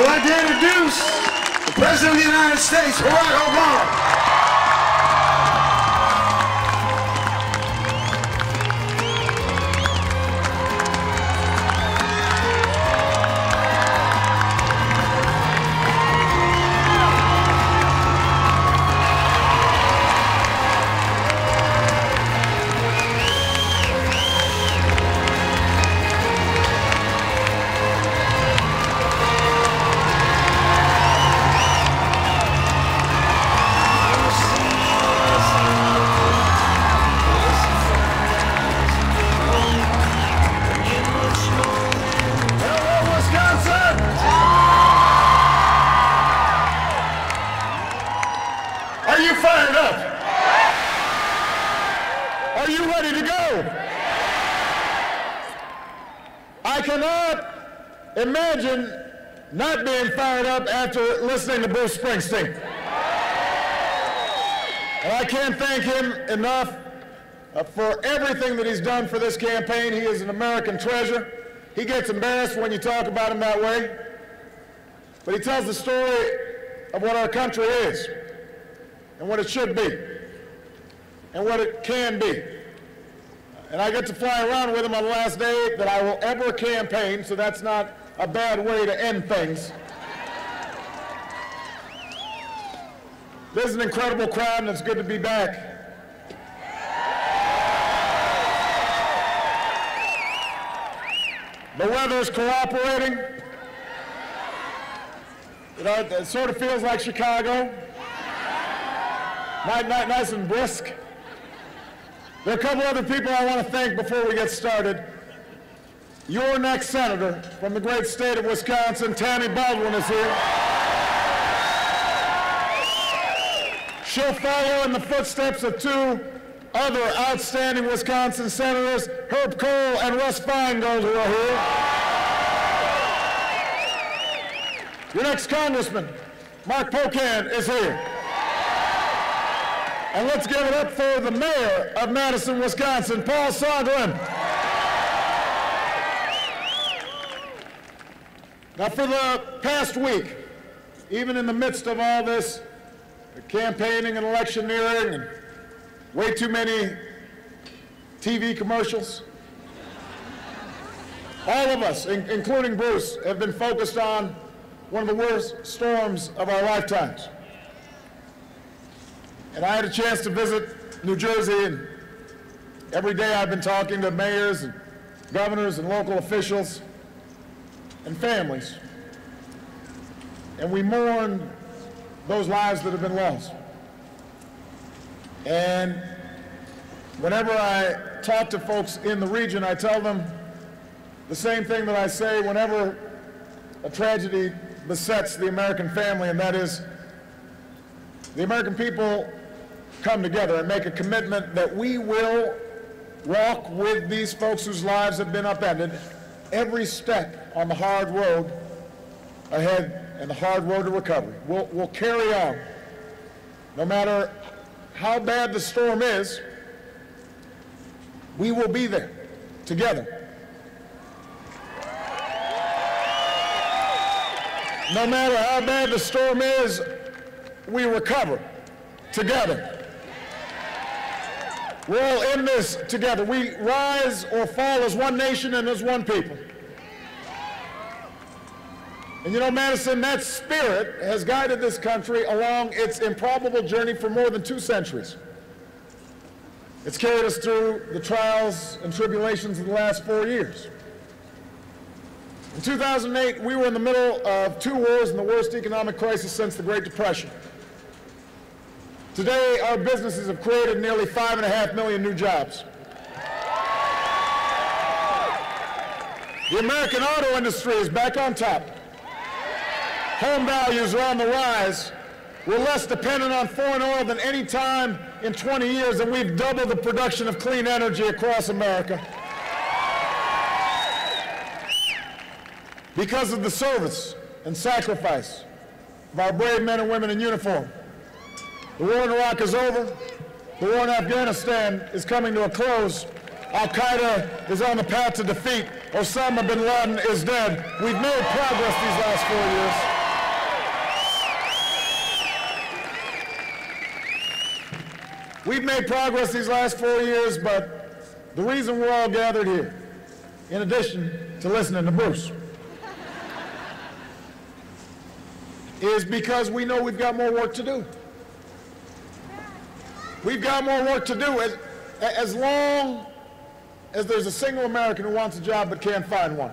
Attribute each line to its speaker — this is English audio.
Speaker 1: I'd like to introduce the President of the United States, Barack Obama. Are you fired up? Are you ready to go? I cannot imagine not being fired up after listening to Bruce Springsteen. And I can't thank him enough for everything that he's done for this campaign. He is an American treasure. He gets embarrassed when you talk about him that way. But he tells the story of what our country is, and what it should be, and what it can be. And I get to fly around with him on the last day that I will ever campaign, so that's not a bad way to end things. This is an incredible crowd, and it's good to be back. The weather's cooperating. You know, it sort of feels like Chicago. Nice and brisk. There are a couple other people I want to thank before we get started. Your next senator from the great state of Wisconsin, Tammy Baldwin, is here. She'll follow in the footsteps of two other outstanding Wisconsin senators, Herb Kohl and Russ Feingold, who are here. Your next congressman, Mark Pocan, is here. And let's give it up for the mayor of Madison, Wisconsin, Paul Soglin. Now, for the past week, even in the midst of all this campaigning and electioneering and way too many TV commercials, all of us, including Bruce, have been focused on one of the worst storms of our lifetimes. And I had a chance to visit New Jersey, and every day I've been talking to mayors and governors and local officials and families. And we mourn those lives that have been lost. And whenever I talk to folks in the region, I tell them the same thing that I say whenever a tragedy besets the American family, and that is the American people come together and make a commitment that we will walk with these folks whose lives have been upended every step on the hard road ahead and the hard road to recovery. We'll carry on. No matter how bad the storm is, we will be there together. No matter how bad the storm is, we recover together. We're all in this together. We rise or fall as one nation and as one people. And you know, Madison, that spirit has guided this country along its improbable journey for more than 2 centuries. It's carried us through the trials and tribulations of the last 4 years. In 2008, we were in the middle of 2 wars and the worst economic crisis since the Great Depression. Today, our businesses have created nearly 5.5 million new jobs. The American auto industry is back on top. Home values are on the rise. We're less dependent on foreign oil than any time in 20 years, and we've doubled the production of clean energy across America. Because of the service and sacrifice of our brave men and women in uniform. The war in Iraq is over. The war in Afghanistan is coming to a close. Al-Qaeda is on the path to defeat. Osama bin Laden is dead. We've made progress these last 4 years. We've made progress these last 4 years, but the reason we're all gathered here, in addition to listening to Bruce, is because we know we've got more work to do. We've got more work to do. As long as there's a single American who wants a job but can't find one,